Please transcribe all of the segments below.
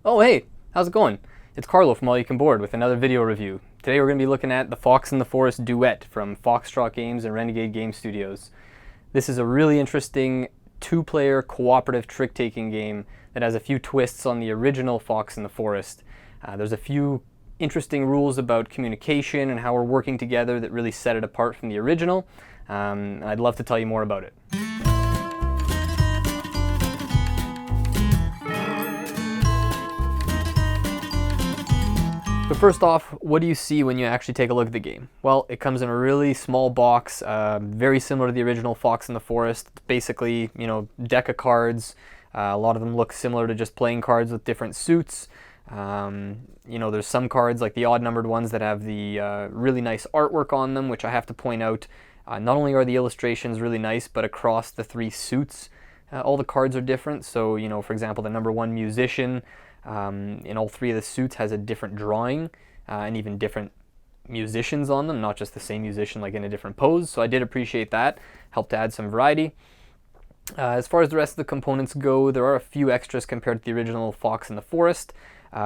Oh hey, how's it going? It's Carlo from AYCB with another video review. Today we're going to be looking at the Fox and the Forest Duet from Foxtrot Games and Renegade Game Studios. This is a really interesting two-player cooperative trick-taking game that has a few twists on the original Fox and the Forest. There's a few interesting rules about communication and how we're working together that really set it apart from the original. I'd love to tell you more about it. But first off, what do you see when you actually take a look at the game? Well, it comes in a really small box, very similar to the original Fox and the Forest. It's basically, deck of cards. A lot of them look similar to just playing cards with different suits. There's some cards, like the odd-numbered ones, that have the really nice artwork on them, which I have to point out. Not only are the illustrations really nice, but across the three suits, all the cards are different. So, for example, the number 1 musician, in all three of the suits has a different drawing and even different musicians on them, not just the same musician like in a different pose. So I did appreciate that, helped to add some variety. As far as the rest of the components go, there are a few extras compared to the original Fox and the Forest.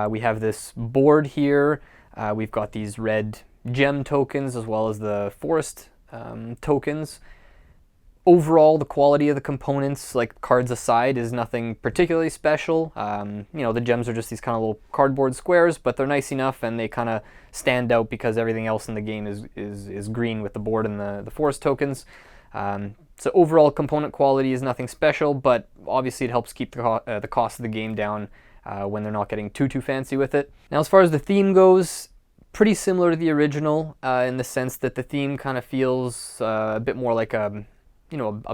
We have this board here, we've got these red gem tokens as well as the forest tokens. Overall, the quality of the components, like cards aside, is nothing particularly special. The gems are just these kind of little cardboard squares, but they're nice enough and they kind of stand out because everything else in the game is green with the board and the forest tokens. So overall component quality is nothing special, but obviously it helps keep the cost of the game down when they're not getting too fancy with it. Now, as far as the theme goes, pretty similar to the original in the sense that the theme kind of feels a bit more like a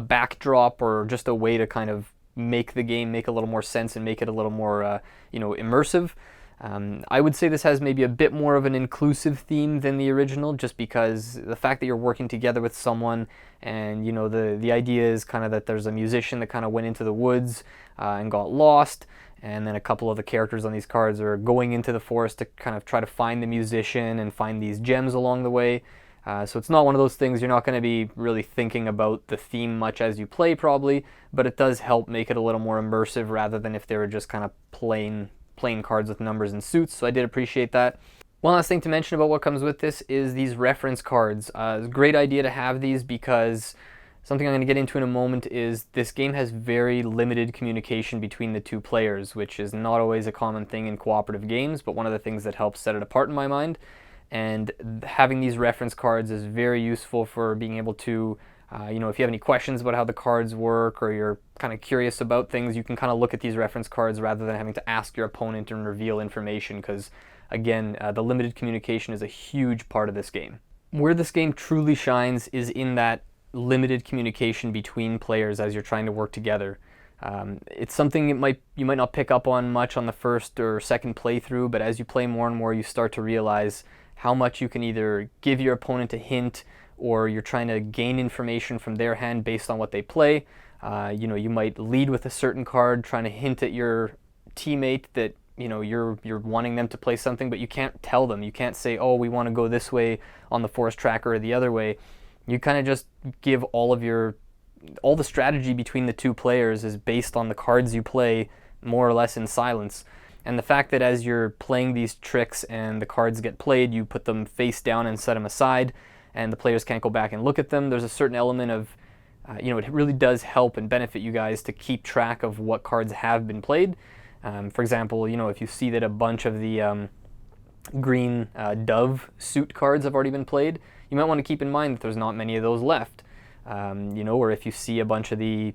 backdrop or just a way to kind of make the game make a little more sense and make it a little more, immersive. I would say this has maybe a bit more of an inclusive theme than the original, just because the fact that you're working together with someone and, the idea is kind of that there's a musician that kind of went into the woods and got lost, and then a couple of the characters on these cards are going into the forest to kind of try to find the musician and find these gems along the way. So it's not one of those things you're not going to be really thinking about the theme much as you play probably, but it does help make it a little more immersive rather than if they were just kind of plain cards with numbers and suits, so I did appreciate that. One last thing to mention about what comes with this is these reference cards. It's a great idea to have these because something I'm going to get into in a moment is this game has very limited communication between the two players, which is not always a common thing in cooperative games, but one of the things that helps set it apart in my mind. And having these reference cards is very useful for being able to, if you have any questions about how the cards work or you're kind of curious about things, you can kind of look at these reference cards rather than having to ask your opponent and reveal information because, again, the limited communication is a huge part of this game. Where this game truly shines is in that limited communication between players as you're trying to work together. It's something you might not pick up on much on the first or second playthrough, but as you play more and more, you start to realize how much you can either give your opponent a hint or you're trying to gain information from their hand based on what they play. You might lead with a certain card trying to hint at your teammate that you're wanting them to play something, but you can't tell them. You can't say, oh, we want to go this way on the forest tracker or the other way. You kind of just give all the strategy between the two players is based on the cards you play more or less in silence. And the fact that as you're playing these tricks and the cards get played, you put them face down and set them aside, and the players can't go back and look at them. There's a certain element of, it really does help and benefit you guys to keep track of what cards have been played. For example, if you see that a bunch of the green dove suit cards have already been played, you might want to keep in mind that there's not many of those left. Or if you see a bunch of the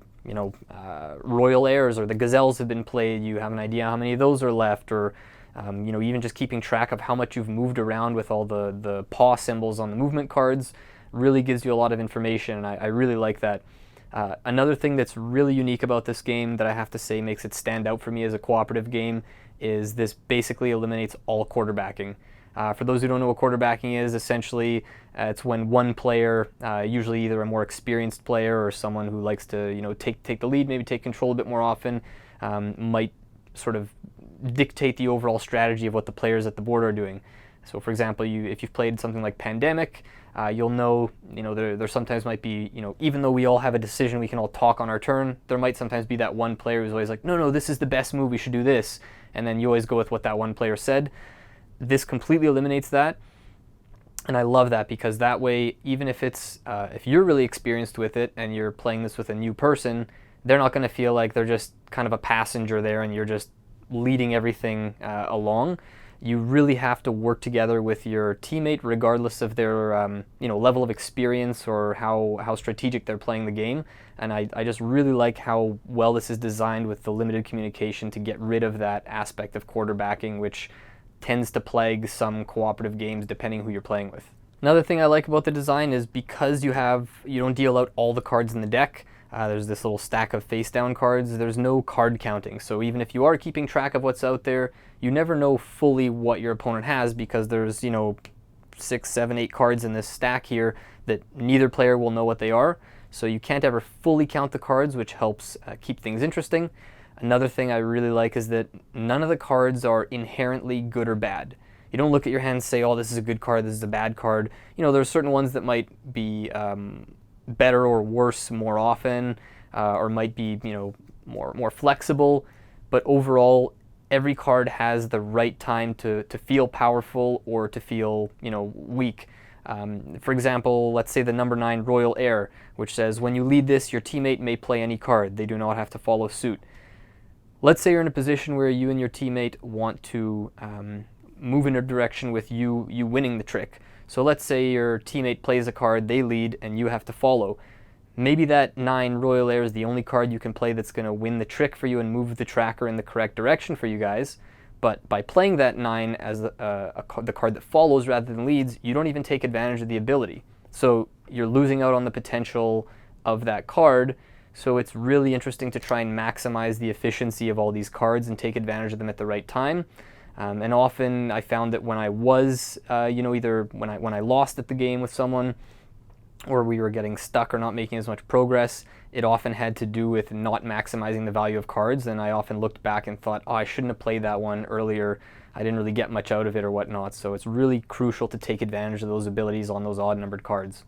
royal airs or the gazelles have been played, you have an idea how many of those are left, or even just keeping track of how much you've moved around with all the paw symbols on the movement cards really gives you a lot of information, and I really like that. Another thing that's really unique about this game that I have to say makes it stand out for me as a cooperative game is this basically eliminates all quarterbacking. For those who don't know what quarterbacking is, essentially it's when one player, usually either a more experienced player or someone who likes to take the lead, maybe take control a bit more often, might sort of dictate the overall strategy of what the players at the board are doing. So for example, if you've played something like Pandemic, You'll know, there sometimes might be, even though we all have a decision, we can all talk on our turn, there might sometimes be that one player who's always like, no, this is the best move, we should do this. And then you always go with what that one player said. This completely eliminates that. And I love that, because that way, even if if you're really experienced with it and you're playing this with a new person, they're not going to feel like they're just kind of a passenger there and you're just leading everything along. You really have to work together with your teammate, regardless of their level of experience or how strategic they're playing the game. And I just really like how well this is designed with the limited communication to get rid of that aspect of quarterbacking, which tends to plague some cooperative games depending who you're playing with. Another thing I like about the design is because you don't deal out all the cards in the deck. There's this little stack of face down cards. There's no card counting. So even if you are keeping track of what's out there, you never know fully what your opponent has, because there's 6, 7, 8 cards in this stack here that neither player will know what they are. So you can't ever fully count the cards, which helps keep things interesting. Another thing I really like is that none of the cards are inherently good or bad. You don't look at your hand and say, oh, this is a good card, this is a bad card. There's certain ones that might be better or worse more often, or might be more flexible. But overall, every card has the right time to feel powerful or to feel weak. For example, let's say the number 9 Royal Heir, which says when you lead this, your teammate may play any card. They do not have to follow suit. Let's say you're in a position where you and your teammate want to move in a direction with you winning the trick. So let's say your teammate plays a card, they lead, and you have to follow. Maybe that 9 Royal Heir is the only card you can play that's going to win the trick for you and move the tracker in the correct direction for you guys. But by playing that 9 as the card that follows rather than leads, you don't even take advantage of the ability. So you're losing out on the potential of that card. So it's really interesting to try and maximize the efficiency of all these cards and take advantage of them at the right time. And often I found that when I was, either when I lost at the game with someone, or we were getting stuck or not making as much progress, it often had to do with not maximizing the value of cards. And I often looked back and thought, oh, I shouldn't have played that one earlier. I didn't really get much out of it or whatnot. So it's really crucial to take advantage of those abilities on those odd-numbered cards.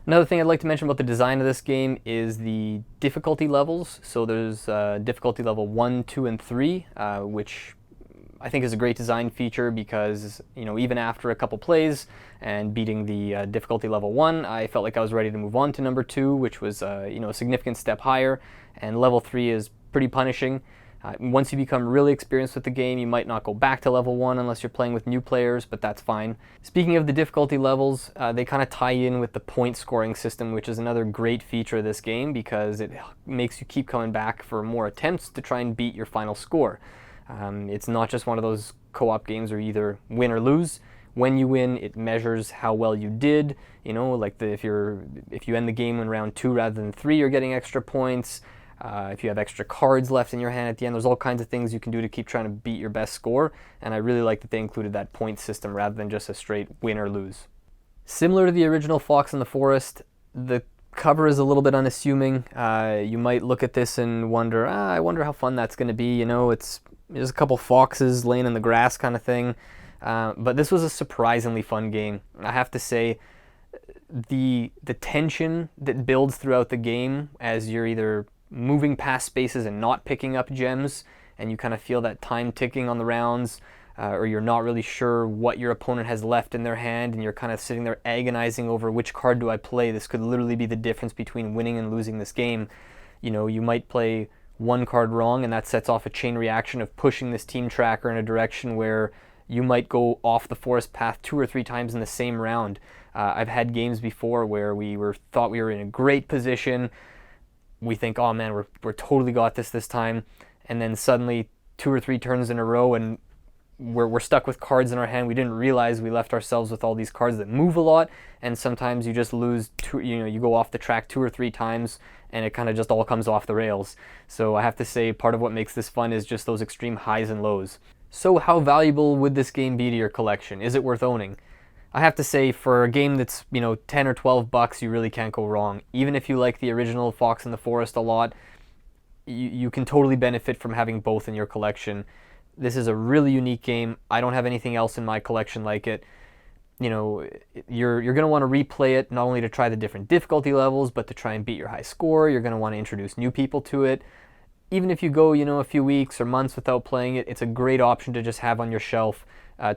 Another thing I'd like to mention about the design of this game is the difficulty levels. So there's difficulty level 1, 2, and 3, which I think is a great design feature, because even after a couple plays and beating the difficulty level 1, I felt like I was ready to move on to number 2, which was a significant step higher, and level 3 is pretty punishing. Once you become really experienced with the game, you might not go back to level 1 unless you're playing with new players, but that's fine. Speaking of the difficulty levels, they kind of tie in with the point scoring system, which is another great feature of this game, because it makes you keep coming back for more attempts to try and beat your final score. It's not just one of those co-op games where you either win or lose. When you win, it measures how well you did. Like if you end the game in round 2 rather than 3, you're getting extra points. If you have extra cards left in your hand at the end, there's all kinds of things you can do to keep trying to beat your best score. And I really like that they included that point system rather than just a straight win or lose. Similar to the original Fox in the Forest, the cover is a little bit unassuming. You might look at this and wonder, I wonder how fun that's going to be. It's just a couple foxes laying in the grass kind of thing. But this was a surprisingly fun game. I have to say, the tension that builds throughout the game as you're either moving past spaces and not picking up gems, and you kind of feel that time ticking on the rounds, or you're not really sure what your opponent has left in their hand, and you're kind of sitting there agonizing over which card do I play. This could literally be the difference between winning and losing this game. You might play one card wrong, and that sets off a chain reaction of pushing this team tracker in a direction where you might go off the forest path 2 or 3 times in the same round. I've had games before where we thought we were in a great position. We think, oh man, we're totally got this time, and then suddenly 2 or 3 turns in a row, and we're stuck with cards in our hand. We didn't realize we left ourselves with all these cards that move a lot, and sometimes you just lose you go off the track 2 or 3 times, and it kind of just all comes off the rails. So I have to say, part of what makes this fun is just those extreme highs and lows. So how valuable would this game be to your collection? Is it worth owning? I have to say, for a game that's 10 or 12 bucks, you really can't go wrong. Even if you like the original Fox in the Forest a lot, you can totally benefit from having both in your collection. This is a really unique game. I don't have anything else in my collection like it. you know, you're going to want to replay it not only to try the different difficulty levels, but to try and beat your high score. You're going to want to introduce new people to it. Even if you go, you know, a few weeks or months without playing it, it's a great option to just have on your shelf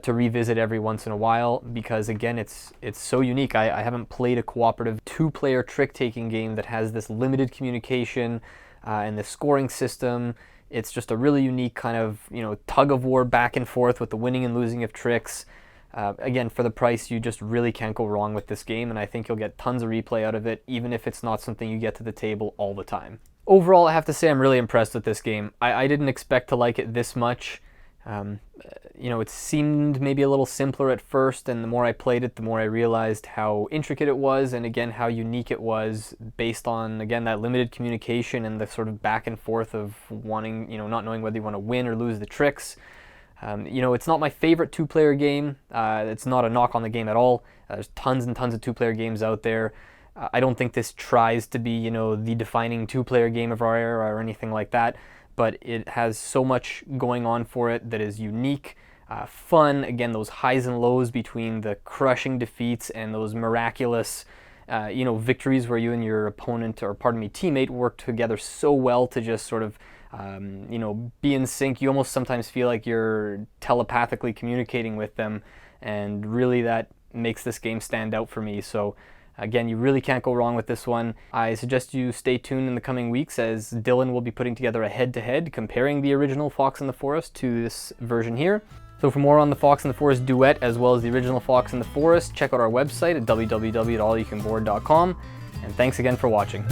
to revisit every once in a while, because again, it's so unique. I haven't played a cooperative 2-player trick-taking game that has this limited communication and this scoring system. It's just a really unique kind of, you know, tug of war back and forth with the winning and losing of tricks. Again, for the price, you just really can't go wrong with this game, and I think you'll get tons of replay out of it, even if it's not something you get to the table all the time. Overall, I have to say I'm really impressed with this game. I didn't expect to like it this much. You know, it seemed maybe a little simpler at first, and the more I played it, the more I realized how intricate it was, and again, how unique it was based on, again, that limited communication and the sort of back and forth of wanting, you know, not knowing whether you want to win or lose the tricks. You know, it's not my favorite 2-player game. It's not a knock on the game at all. There's tons and tons of 2-player games out there. I don't think this tries to be, you know, the defining 2-player game of our era or anything like that, but it has so much going on for it that is unique, fun. Again, those highs and lows between the crushing defeats and those miraculous, you know, victories where you and your opponent, or pardon me, teammate, work together so well to just sort of, you know, be in sync. You almost sometimes feel like you're telepathically communicating with them, and really that makes this game stand out for me. So again, you really can't go wrong with this one. I suggest you stay tuned in the coming weeks, as Dylan will be putting together a head-to-head comparing the original Fox and the Forest to this version here. So for more on the Fox and the Forest Duet, as well as the original Fox and the Forest, check out our website at www.allyoucanboard.com, and thanks again for watching.